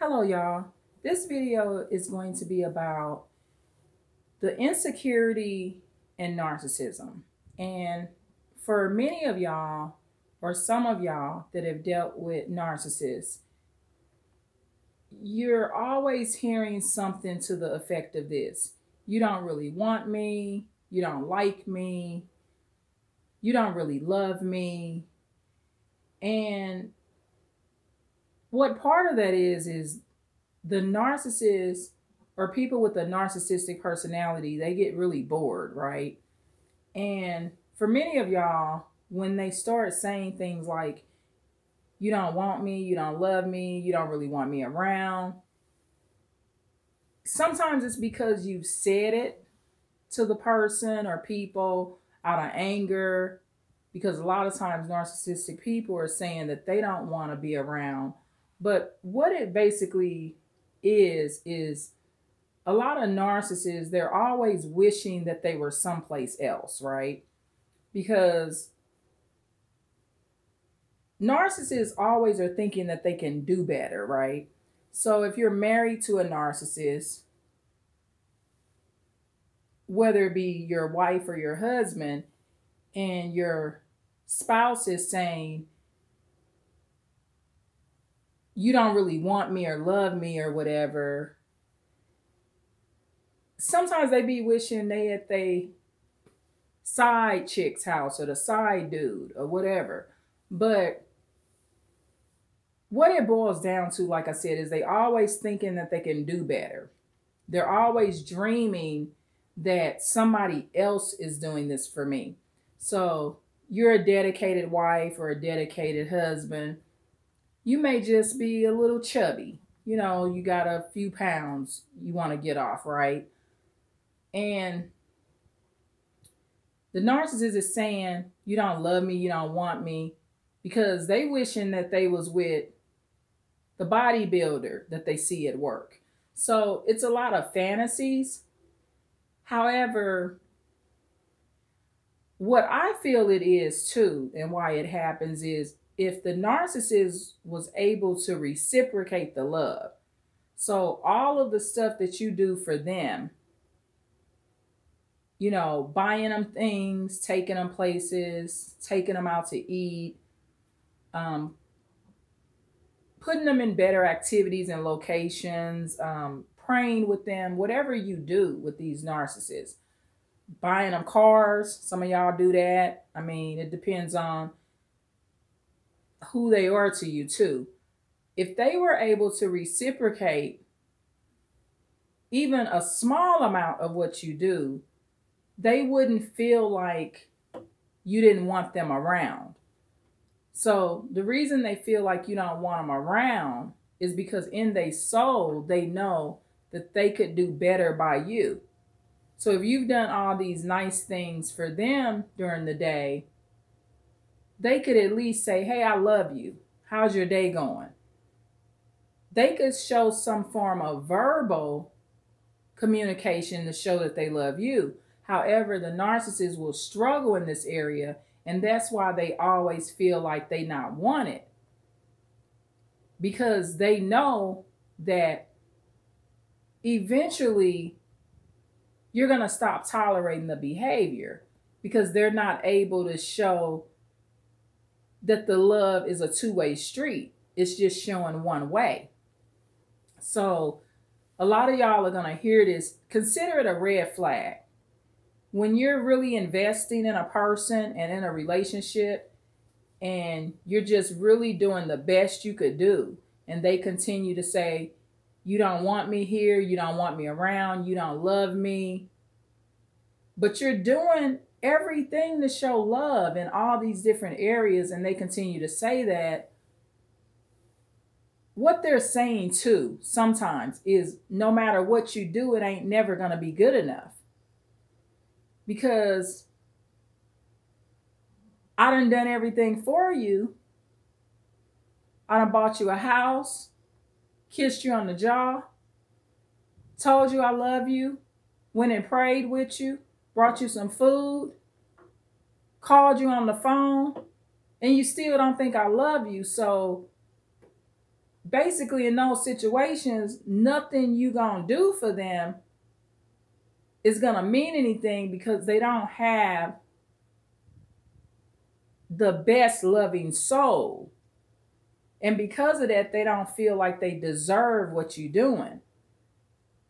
Hello, y'all. This video is going to be about the insecurity and narcissism. And for many of y'all, or some of y'all that have dealt with narcissists, you're always hearing something to the effect of this. You don't really want me. You don't like me. You don't really love me. And what part of that is the narcissist or people with a narcissistic personality, they get really bored, right? And for many of y'all, when they start saying things like, you don't want me, you don't love me, you don't really want me around, sometimes it's because you've said it to the person or people out of anger, because a lot of times narcissistic people are saying that they don't want to be around. But what it basically is a lot of narcissists, they're always wishing that they were someplace else, right? Because narcissists always are thinking that they can do better, right? So if you're married to a narcissist, whether it be your wife or your husband, and your spouse is saying, you don't really want me or love me or whatever, sometimes they be wishing they at they side chick's house or the side dude or whatever. But what it boils down to, like I said, is they always thinking that they can do better. They're always dreaming that somebody else is doing this for me. So you're a dedicated wife or a dedicated husband. You may just be a little chubby. You know, you got a few pounds you want to get off, right? And the narcissist is saying, you don't love me, you don't want me, because they wishing that they was with the bodybuilder that they see at work. So it's a lot of fantasies. However, what I feel it is too, and why it happens is if the narcissist was able to reciprocate the love. So all of the stuff that you do for them, you know, buying them things, taking them places, taking them out to eat, putting them in better activities and locations, praying with them, whatever you do with these narcissists, buying them cars. Some of y'all do that. I mean, it depends on who they are to you too. If they were able to reciprocate even a small amount of what you do, they wouldn't feel like you didn't want them around. So the reason they feel like you don't want them around is because in their soul, they know that they could do better by you. So if you've done all these nice things for them during the day, they could at least say, hey, I love you. How's your day going? They could show some form of verbal communication to show that they love you. However, the narcissist will struggle in this area, and that's why they always feel like they not wanted. Because they know that eventually you're going to stop tolerating the behavior, because they're not able to show that the love is a two-way street. It's just showing one way. So a lot of y'all are going to hear this. Consider it a red flag. When you're really investing in a person and in a relationship, and you're just really doing the best you could do, and they continue to say, you don't want me here, you don't want me around, you don't love me, but you're doing everything to show love in all these different areas, and they continue to say that, what they're saying too sometimes is no matter what you do, it ain't never going to be good enough. Because I done everything for you. I done bought you a house, kissed you on the jaw, told you I love you, went and prayed with you, brought you some food, called you on the phone, and you still don't think I love you. So basically in those situations, nothing you gonna do for them is gonna mean anything because they don't have the best loving soul. And because of that, they don't feel like they deserve what you're doing,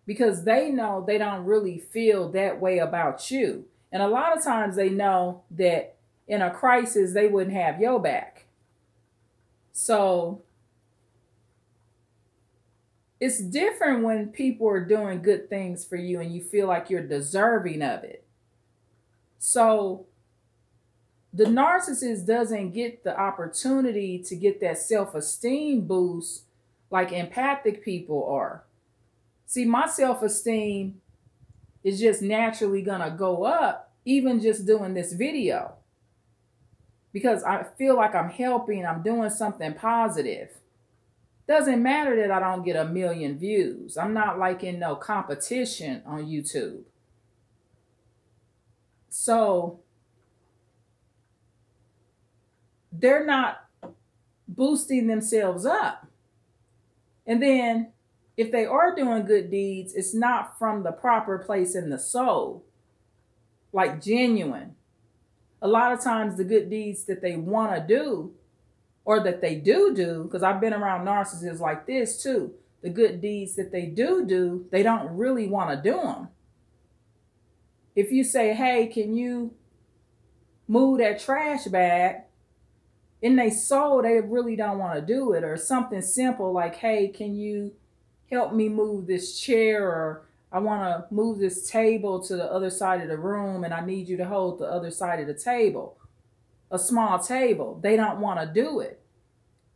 because they know they don't really feel that way about you. And a lot of times they know that in a crisis, they wouldn't have your back. So it's different when people are doing good things for you and you feel like you're deserving of it. So the narcissist doesn't get the opportunity to get that self-esteem boost like empathic people are. See, my self-esteem is just naturally gonna go up, even just doing this video, because I feel like I'm helping, I'm doing something positive. Doesn't matter that I don't get 1 million views. I'm not like in no competition on YouTube. So they're not boosting themselves up. And then if they are doing good deeds, it's not from the proper place in the soul, like genuine. A lot of times the good deeds that they want to do, or that they do, because I've been around narcissists like this too, the good deeds that they do, they don't really want to do them. If you say, hey, can you move that trash bag? In their soul, they really don't want to do it. Or something simple like, hey, can you help me move this chair? Or I want to move this table to the other side of the room and I need you to hold the other side of the table. A small table. They don't want to do it.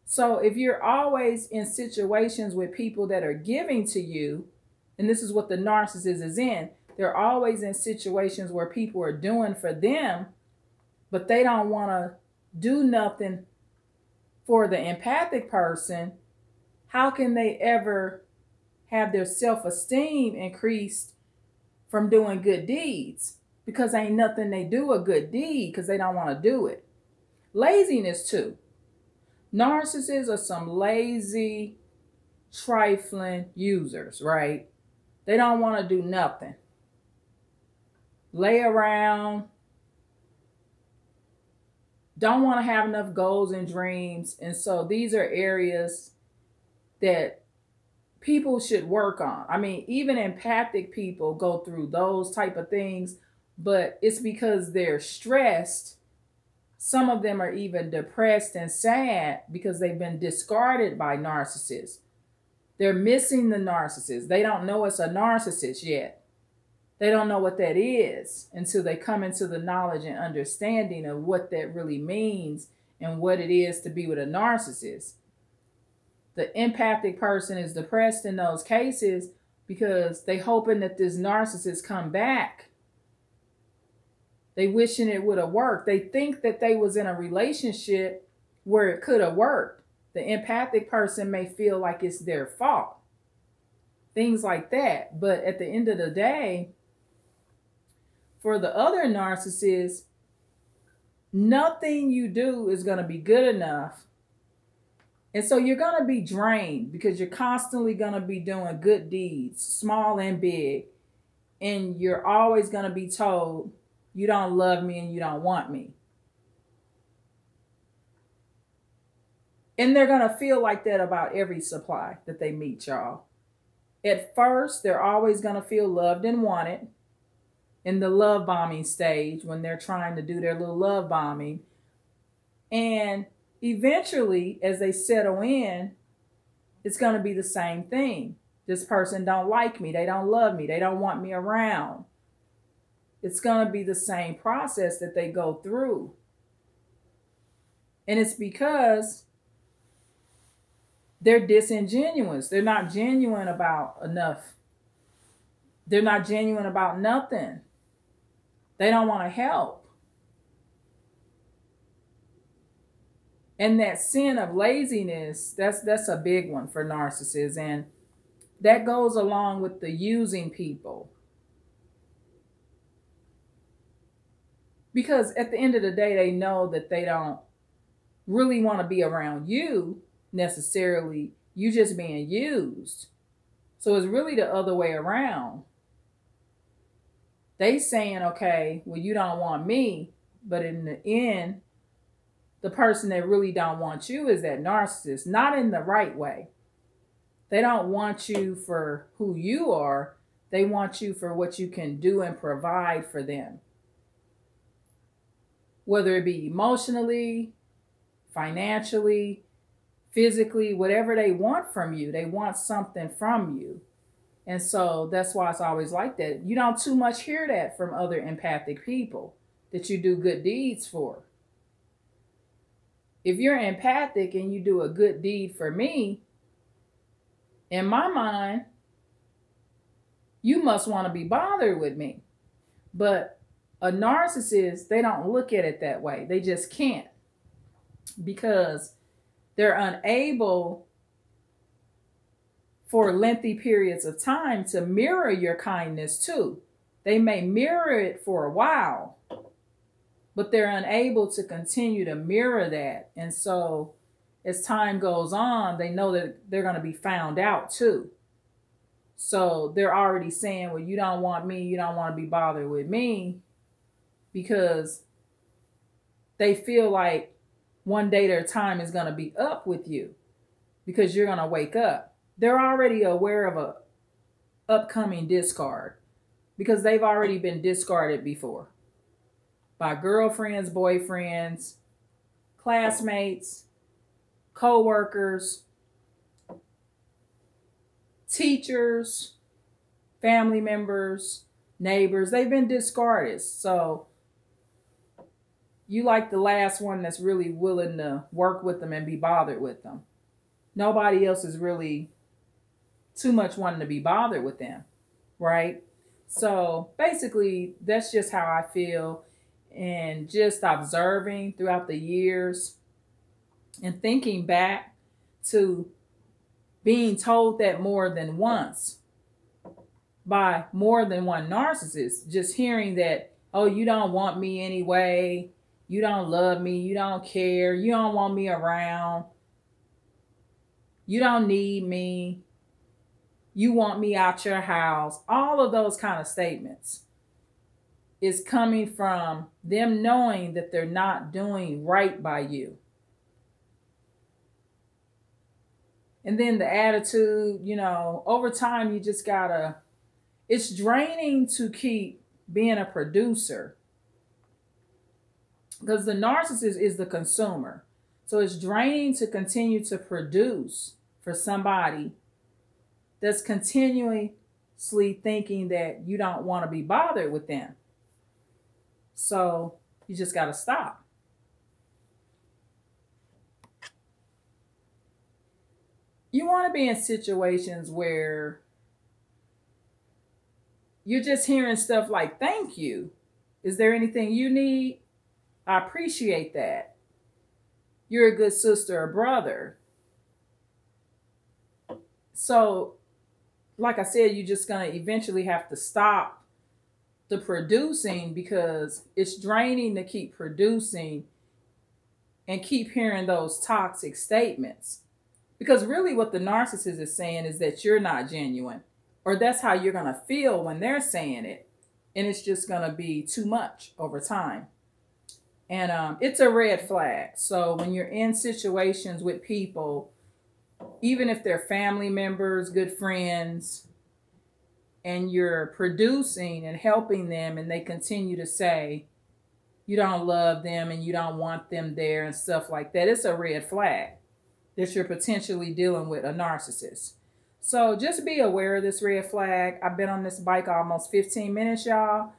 So if you're always in situations with people that are giving to you, and this is what the narcissist is in, they're always in situations where people are doing for them, but they don't want to do nothing for the empathic person. How can they ever have their self-esteem increased from doing good deeds? Because ain't nothing they do a good deed because they don't want to do it. Laziness too. Narcissists are some lazy, trifling users, right? They don't want to do nothing. Lay around. Don't want to have enough goals and dreams. And so these are areas that people should work on. I mean, even empathic people go through those type of things, but it's because they're stressed. Some of them are even depressed and sad because they've been discarded by narcissists. They're missing the narcissist. They don't know it's a narcissist yet. They don't know what that is until they come into the knowledge and understanding of what that really means and what it is to be with a narcissist. The empathic person is depressed in those cases because they hoping that this narcissist come back. They wishing it would have worked. They think that they was in a relationship where it could have worked. The empathic person may feel like it's their fault. Things like that. But at the end of the day, for the other narcissists, nothing you do is going to be good enough. And so you're going to be drained because you're constantly going to be doing good deeds, small and big. And you're always going to be told, you don't love me and you don't want me. And they're going to feel like that about every supply that they meet, y'all. At first, they're always going to feel loved and wanted in the love bombing stage when they're trying to do their little love bombing. And eventually, as they settle in, it's going to be the same thing. This person don't like me. They don't love me. They don't want me around. It's going to be the same process that they go through. And it's because they're disingenuous. They're not genuine about enough. They're not genuine about nothing. They don't want to help. And that sin of laziness, that's a big one for narcissists. And that goes along with the using people. Because at the end of the day, they know that they don't really want to be around you necessarily You just being used. So it's really the other way around. They saying, okay, well, you don't want me, but in the end, the person that really don't want you is that narcissist, not in the right way. They don't want you for who you are. They want you for what you can do and provide for them. Whether it be emotionally, financially, physically, whatever they want from you, they want something from you. And so that's why it's always like that. You don't too much hear that from other empathic people that you do good deeds for. If you're empathic and you do a good deed for me, in my mind, you must want to be bothered with me. But a narcissist, they don't look at it that way. They just can't, because they're unable for lengthy periods of time to mirror your kindness too. They may mirror it for a while, but they're unable to continue to mirror that. And so as time goes on, they know that they're going to be found out too. So they're already saying, well, you don't want me, you don't want to be bothered with me, because they feel like one day their time is going to be up with you because you're going to wake up. They're already aware of a upcoming discard because they've already been discarded before by girlfriends, boyfriends, classmates, co-workers, teachers, family members, neighbors. They've been discarded. So you like the last one that's really willing to work with them and be bothered with them. Nobody else is really too much wanting to be bothered with them, right? So basically, that's just how I feel. And just observing throughout the years and thinking back to being told that more than once by more than one narcissist, just hearing that, oh, you don't want me anyway, you don't love me, you don't care, you don't want me around, you don't need me, you want me out your house. All of those kind of statements is coming from them knowing that they're not doing right by you. And then the attitude, over time, you just gotta, it's draining to keep being a producer, because the narcissist is the consumer. So it's draining to continue to produce for somebody that's continuously thinking that you don't want to be bothered with them. So you just got to stop. You want to be in situations where you're just hearing stuff like, thank you. Is there anything you need? I appreciate that. You're a good sister or brother. So, like I said, you're just going to eventually have to stop the producing, because it's draining to keep producing and keep hearing those toxic statements. Because really what the narcissist is saying is that you're not genuine, or that's how you're going to feel when they're saying it. And it's just going to be too much over time. And it's a red flag. So when you're in situations with people, even if they're family members, good friends, and you're producing and helping them, and they continue to say you don't love them and you don't want them there and stuff like that, it's a red flag that you're potentially dealing with a narcissist. So just be aware of this red flag. I've been on this bike almost 15 minutes, y'all.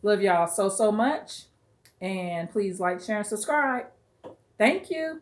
Love y'all so much. And please like, share, and subscribe. Thank you.